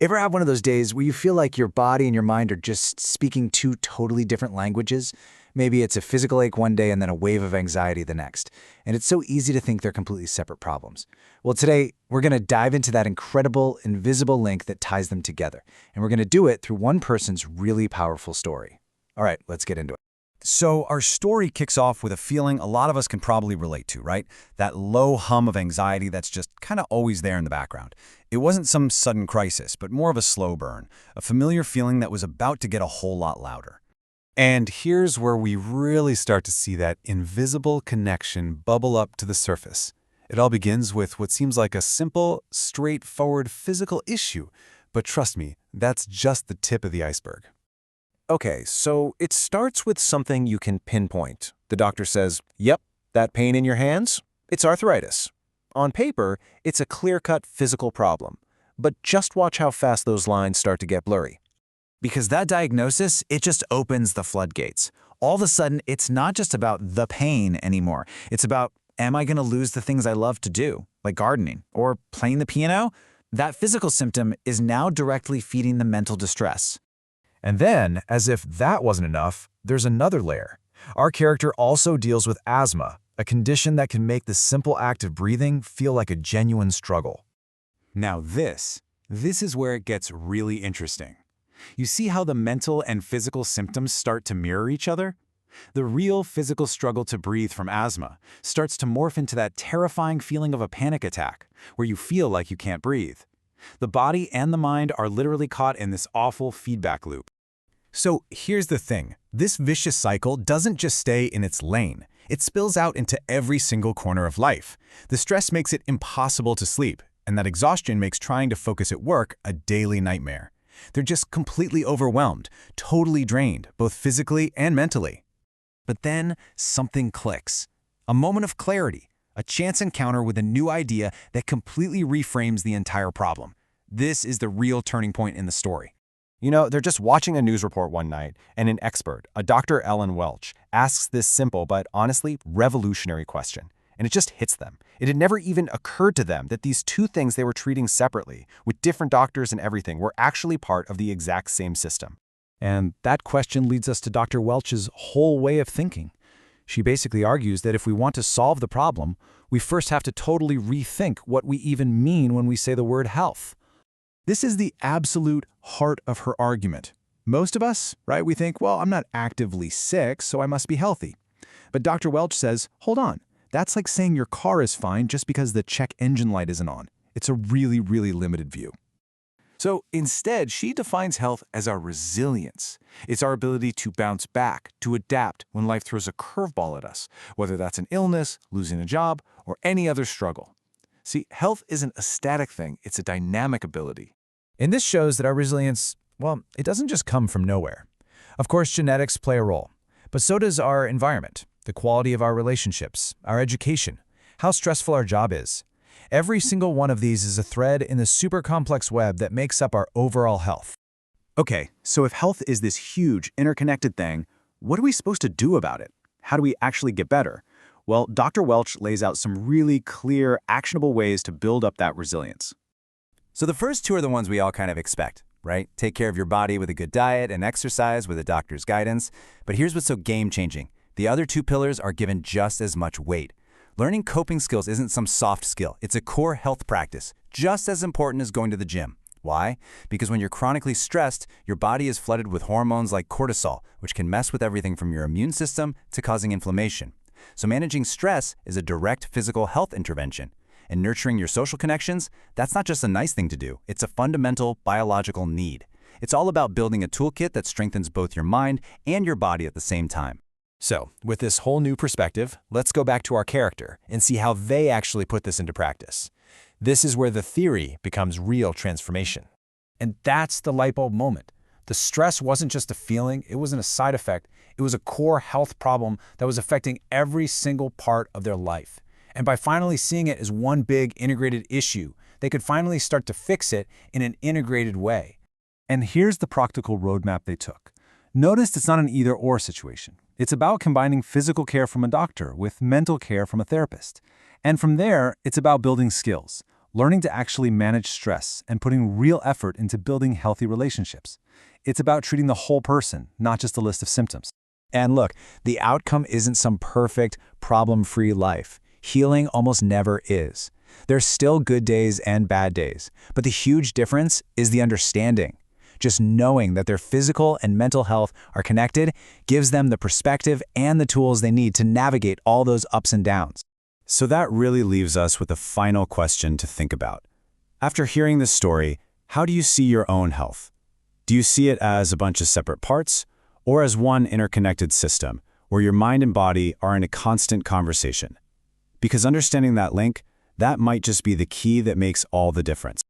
Ever have one of those days where you feel like your body and your mind are just speaking two totally different languages? Maybe it's a physical ache one day and then a wave of anxiety the next. And it's so easy to think they're completely separate problems. Well, today, we're going to dive into that incredible, invisible link that ties them together. And we're going to do it through one person's really powerful story. All right, let's get into it. So our story kicks off with a feeling a lot of us can probably relate to, right? That low hum of anxiety that's just kind of always there in the background. It wasn't some sudden crisis, but more of a slow burn, a familiar feeling that was about to get a whole lot louder. And here's where we really start to see that invisible connection bubble up to the surface. It all begins with what seems like a simple, straightforward physical issue. But trust me, that's just the tip of the iceberg. Okay, so it starts with something you can pinpoint. The doctor says, yep, that pain in your hands? It's arthritis. On paper, it's a clear-cut physical problem. But just watch how fast those lines start to get blurry. Because that diagnosis, it just opens the floodgates. All of a sudden, it's not just about the pain anymore. It's about, am I going to lose the things I love to do, like gardening or playing the piano? That physical symptom is now directly feeding the mental distress. And then, as if that wasn't enough, there's another layer. Our character also deals with asthma, a condition that can make the simple act of breathing feel like a genuine struggle. Now this is where it gets really interesting. You see how the mental and physical symptoms start to mirror each other? The real physical struggle to breathe from asthma starts to morph into that terrifying feeling of a panic attack, where you feel like you can't breathe. The body and the mind are literally caught in this awful feedback loop. So here's the thing. This vicious cycle doesn't just stay in its lane. It spills out into every single corner of life. The stress makes it impossible to sleep, and that exhaustion makes trying to focus at work a daily nightmare. They're just completely overwhelmed, totally drained, both physically and mentally. But then something clicks. A moment of clarity, a chance encounter with a new idea that completely reframes the entire problem. This is the real turning point in the story. You know, they're just watching a news report one night, and an expert, a Dr. Ellen Welch, asks this simple but honestly revolutionary question. And it just hits them. It had never even occurred to them that these two things they were treating separately, with different doctors and everything, were actually part of the exact same system. And that question leads us to Dr. Welch's whole way of thinking. She basically argues that if we want to solve the problem, we first have to totally rethink what we even mean when we say the word health. This is the absolute heart of her argument. Most of us, right, we think, well, I'm not actively sick, so I must be healthy. But Dr. Welch says, hold on, that's like saying your car is fine just because the check engine light isn't on. It's a really, really limited view. So instead, she defines health as our resilience. It's our ability to bounce back, to adapt when life throws a curveball at us, whether that's an illness, losing a job, or any other struggle. See, health isn't a static thing, it's a dynamic ability. And this shows that our resilience, well, it doesn't just come from nowhere. Of course, genetics play a role, but so does our environment, the quality of our relationships, our education, how stressful our job is. Every single one of these is a thread in the super complex web that makes up our overall health. Okay, so if health is this huge, interconnected thing, what are we supposed to do about it? How do we actually get better? Well, Dr. Welch lays out some really clear, actionable ways to build up that resilience. So the first two are the ones we all kind of expect, right? Take care of your body with a good diet and exercise with a doctor's guidance. But here's what's so game-changing. The other two pillars are given just as much weight. Learning coping skills isn't some soft skill. It's a core health practice, just as important as going to the gym. Why? Because when you're chronically stressed, your body is flooded with hormones like cortisol, which can mess with everything from your immune system to causing inflammation. So managing stress is a direct physical health intervention. And nurturing your social connections, that's not just a nice thing to do. It's a fundamental biological need. It's all about building a toolkit that strengthens both your mind and your body at the same time. So, with this whole new perspective, let's go back to our character and see how they actually put this into practice. This is where the theory becomes real transformation. And that's the light bulb moment. The stress wasn't just a feeling, it wasn't a side effect, it was a core health problem that was affecting every single part of their life. And by finally seeing it as one big integrated issue, they could finally start to fix it in an integrated way. And here's the practical roadmap they took. Notice it's not an either-or situation. It's about combining physical care from a doctor with mental care from a therapist. And from there, it's about building skills, learning to actually manage stress and putting real effort into building healthy relationships. It's about treating the whole person, not just a list of symptoms. And look, the outcome isn't some perfect, problem-free life. Healing almost never is. There's still good days and bad days, but the huge difference is the understanding. Just knowing that their physical and mental health are connected gives them the perspective and the tools they need to navigate all those ups and downs. So that really leaves us with a final question to think about. After hearing this story, how do you see your own health? Do you see it as a bunch of separate parts, or as one interconnected system, where your mind and body are in a constant conversation? Because understanding that link, that might just be the key that makes all the difference.